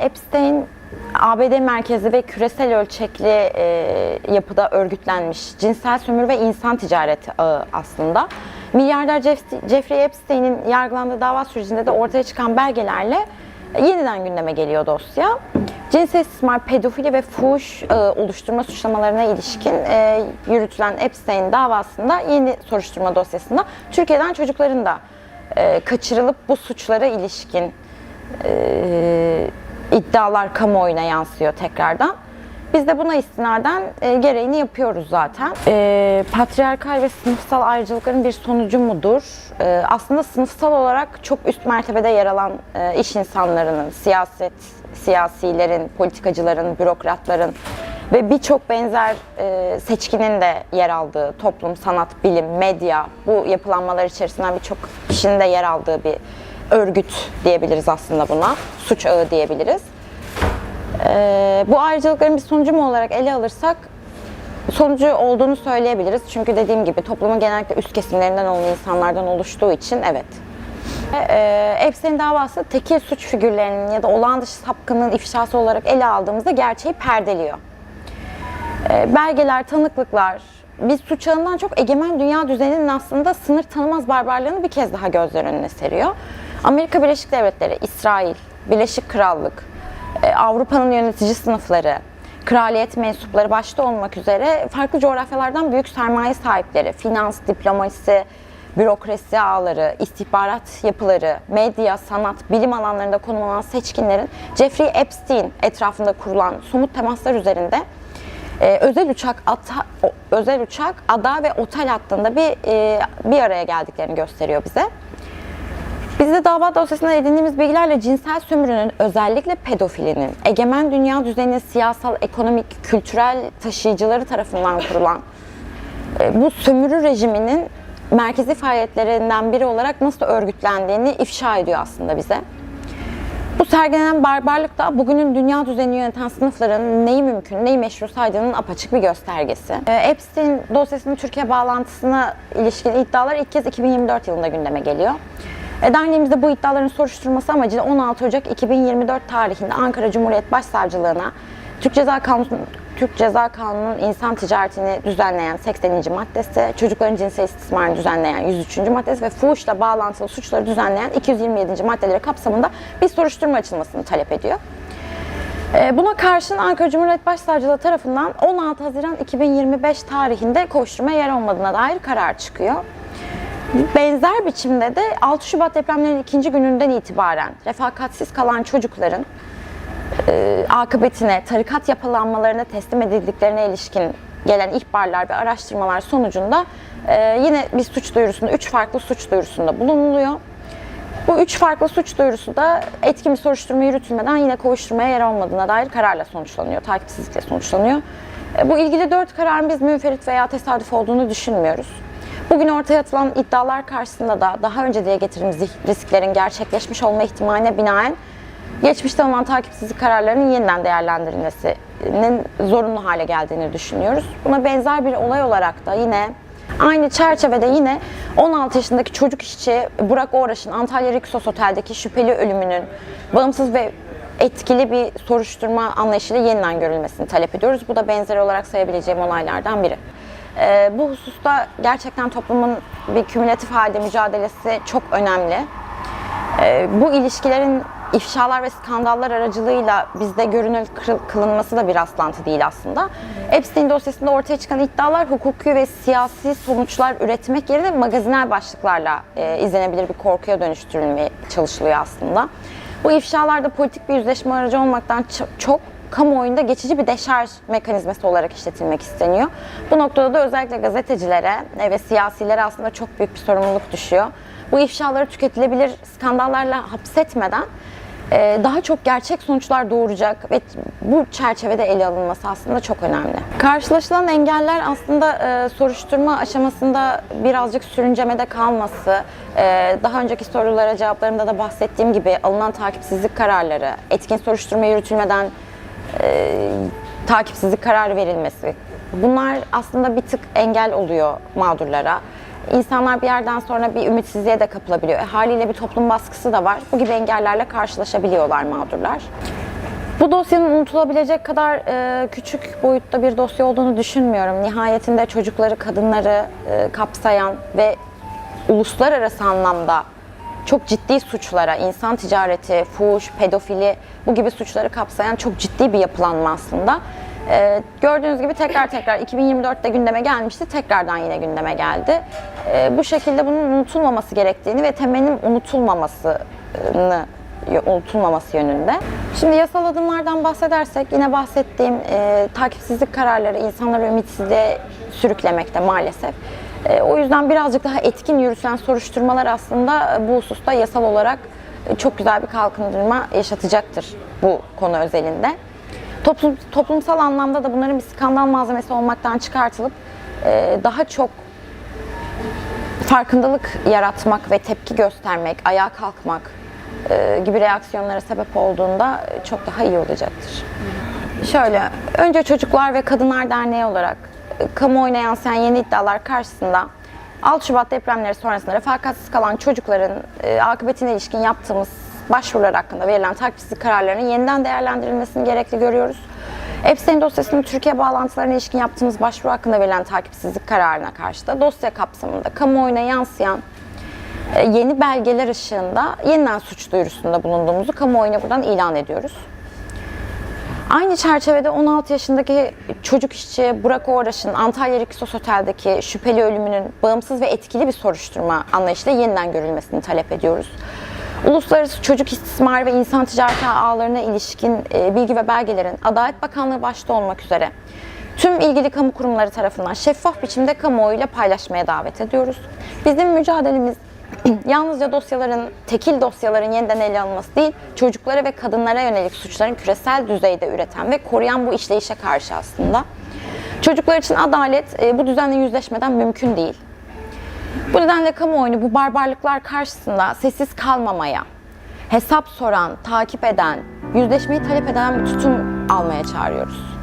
Epstein, ABD merkezli ve küresel ölçekli yapıda örgütlenmiş cinsel sömürü ve insan ticareti ağı aslında. Milyarder Jeffrey Epstein'in yargılandığı dava sürecinde de ortaya çıkan belgelerle yeniden gündeme geliyor dosya. Cinsel istismar, pedofili ve fuhuş oluşturma suçlamalarına ilişkin yürütülen Epstein davasında yeni soruşturma dosyasında Türkiye'den çocukların da kaçırılıp bu suçlara ilişkin iddialar kamuoyuna yansıyor tekrardan. Biz de buna istinaden gereğini yapıyoruz zaten. Patriarkal ve sınıfsal ayrıcalıkların bir sonucu mudur? Aslında sınıfsal olarak çok üst mertebede yer alan iş insanlarının, siyasilerin, politikacıların, bürokratların ve birçok benzer seçkinin de yer aldığı toplum, sanat, bilim, medya, bu yapılanmalar içerisinden birçok kişinin de yer aldığı bir örgüt diyebiliriz aslında buna. Suç ağı diyebiliriz. Bu ayrıcalıkların bir sonucu mu olarak ele alırsak sonucu olduğunu söyleyebiliriz. Çünkü dediğim gibi toplumun genellikle üst kesimlerinden olan insanlardan oluştuğu için evet. Epstein davası tekil suç figürlerinin ya da olağan dışı sapkının ifşası olarak ele aldığımızda gerçeği perdeliyor. Belgeler, tanıklıklar, biz suç ağından çok egemen dünya düzeninin aslında sınır tanımaz barbarlığını bir kez daha gözler önüne seriyor. Amerika Birleşik Devletleri, İsrail, Birleşik Krallık, Avrupa'nın yönetici sınıfları, kraliyet mensupları başta olmak üzere farklı coğrafyalardan büyük sermaye sahipleri, finans, diplomasi, bürokrasi ağları, istihbarat yapıları, medya, sanat, bilim alanlarında konum alan seçkinlerin Jeffrey Epstein etrafında kurulan somut temaslar üzerinde özel uçak, ada ve otel hattında bir araya geldiklerini gösteriyor bize. Biz de dava dosyasında edindiğimiz bilgilerle cinsel sömürünün, özellikle pedofilinin, egemen dünya düzeninin siyasal, ekonomik, kültürel taşıyıcıları tarafından kurulan bu sömürü rejiminin merkezi faaliyetlerinden biri olarak nasıl örgütlendiğini ifşa ediyor aslında bize. Bu sergilenen barbarlık da bugünün dünya düzenini yöneten sınıfların neyi mümkün, neyi meşru saydığının apaçık bir göstergesi. Epstein dosyasının Türkiye bağlantısına ilişkin iddialar ilk kez 2024 yılında gündeme geliyor. Derneğimizde bu iddiaların soruşturması amacıyla 16 Ocak 2024 tarihinde Ankara Cumhuriyet Başsavcılığına Türk Ceza Kanunu'nun insan ticaretini düzenleyen 80. maddesi, çocukların cinsel istismarını düzenleyen 103. maddesi ve fuhuşla bağlantılı suçları düzenleyen 227. maddeleri kapsamında bir soruşturma açılmasını talep ediyor. Buna karşın Ankara Cumhuriyet Başsavcılığı tarafından 16 Haziran 2025 tarihinde kovuşturmaya yer olmadığına dair karar çıkıyor. Benzer biçimde de 6 Şubat depremlerinin ikinci gününden itibaren refakatsiz kalan çocukların akıbetine, tarikat yapılanmalarına teslim edildiklerine ilişkin gelen ihbarlar ve araştırmalar sonucunda yine bir suç duyurusunda, 3 farklı suç duyurusunda bulunuluyor. Bu 3 farklı suç duyurusu da etkin bir soruşturma yürütülmeden yine kovuşturmaya yer olmadığına dair kararla sonuçlanıyor, takipsizlikle sonuçlanıyor. Bu ilgili 4 kararın biz münferit veya tesadüf olduğunu düşünmüyoruz. Bugün ortaya atılan iddialar karşısında da daha önce dile getirdiğimiz risklerin gerçekleşmiş olma ihtimaline binaen geçmişte alınan takipsizlik kararlarının yeniden değerlendirilmesinin zorunlu hale geldiğini düşünüyoruz. Buna benzer bir olay olarak da yine aynı çerçevede yine 16 yaşındaki çocuk işçi Burak Uğraş'ın Antalya Rixos Otel'deki şüpheli ölümünün bağımsız ve etkili bir soruşturma anlayışıyla yeniden görülmesini talep ediyoruz. Bu da benzer olarak sayabileceğim olaylardan biri. Bu hususta gerçekten toplumun bir kümülatif halde mücadelesi çok önemli. Bu ilişkilerin ifşalar ve skandallar aracılığıyla bizde görünür kılınması da bir rastlantı değil aslında. Epstein dosyasında ortaya çıkan iddialar hukuki ve siyasi sonuçlar üretmek yerine magazinel başlıklarla izlenebilir bir korkuya dönüştürülmeye çalışılıyor aslında. Bu ifşalarda politik bir yüzleşme aracı olmaktan çok kamuoyunda geçici bir deşarj mekanizması olarak işletilmek isteniyor. Bu noktada da özellikle gazetecilere ve siyasilere aslında çok büyük bir sorumluluk düşüyor. Bu ifşaları tüketilebilir skandallarla hapsetmeden daha çok gerçek sonuçlar doğuracak ve bu çerçevede ele alınması aslında çok önemli. Karşılaşılan engeller aslında soruşturma aşamasında birazcık sürüncemede kalması, daha önceki sorulara cevaplarımda da bahsettiğim gibi alınan takipsizlik kararları, etkin soruşturma yürütülmeden takipsizlik kararı verilmesi. Bunlar aslında bir tık engel oluyor mağdurlara. İnsanlar bir yerden sonra bir ümitsizliğe de kapılabiliyor. Haliyle bir toplum baskısı da var. Bu gibi engellerle karşılaşabiliyorlar mağdurlar. Bu dosyanın unutulabilecek kadar küçük boyutta bir dosya olduğunu düşünmüyorum. Nihayetinde çocukları, kadınları kapsayan ve uluslararası anlamda çok ciddi suçlara, insan ticareti, fuhuş, pedofili, bu gibi suçları kapsayan çok ciddi bir yapılanma aslında. Gördüğünüz gibi tekrar 2024'te gündeme gelmişti, tekrardan yine gündeme geldi. Bu şekilde bunun unutulmaması gerektiğini ve temelin unutulmaması yönünde. Şimdi yasal adımlardan bahsedersek, yine bahsettiğim takipsizlik kararları insanları ümitsizliğe sürüklemekte maalesef. O yüzden birazcık daha etkin yürütülen soruşturmalar aslında bu hususta yasal olarak çok güzel bir kalkındırma yaşatacaktır bu konu özelinde. Toplumsal anlamda da bunların bir skandal malzemesi olmaktan çıkartılıp daha çok farkındalık yaratmak ve tepki göstermek, ayağa kalkmak gibi reaksiyonlara sebep olduğunda çok daha iyi olacaktır. Şöyle, önce Çocuklar ve Kadınlar Derneği olarak kamuoyuna yansıyan yeni iddialar karşısında 6 Şubat depremleri sonrasında refakatsiz kalan çocukların akıbetine ilişkin yaptığımız başvurular hakkında verilen takipsizlik kararlarının yeniden değerlendirilmesini gerekli görüyoruz. Epstein dosyasının Türkiye bağlantılarına ilişkin yaptığımız başvuru hakkında verilen takipsizlik kararına karşı da dosya kapsamında kamuoyuna yansıyan yeni belgeler ışığında yeniden suç duyurusunda bulunduğumuzu kamuoyuna buradan ilan ediyoruz. Aynı çerçevede 16 yaşındaki çocuk işçi Burak Oğraş'ın Antalya Riksos Otel'deki şüpheli ölümünün bağımsız ve etkili bir soruşturma anlayışıyla yeniden görülmesini talep ediyoruz. Uluslararası çocuk istismarı ve insan ticareti ağlarına ilişkin bilgi ve belgelerin Adalet Bakanlığı başta olmak üzere tüm ilgili kamu kurumları tarafından şeffaf biçimde kamuoyuyla paylaşmaya davet ediyoruz. Bizim mücadelemiz yalnızca tekil dosyaların yeniden ele alınması değil, çocuklara ve kadınlara yönelik suçların küresel düzeyde üreten ve koruyan bu işleyişe karşı aslında. Çocuklar için adalet bu düzenle yüzleşmeden mümkün değil. Bu nedenle kamuoyunu bu barbarlıklar karşısında sessiz kalmamaya, hesap soran, takip eden, yüzleşmeyi talep eden bir tutum almaya çağırıyoruz.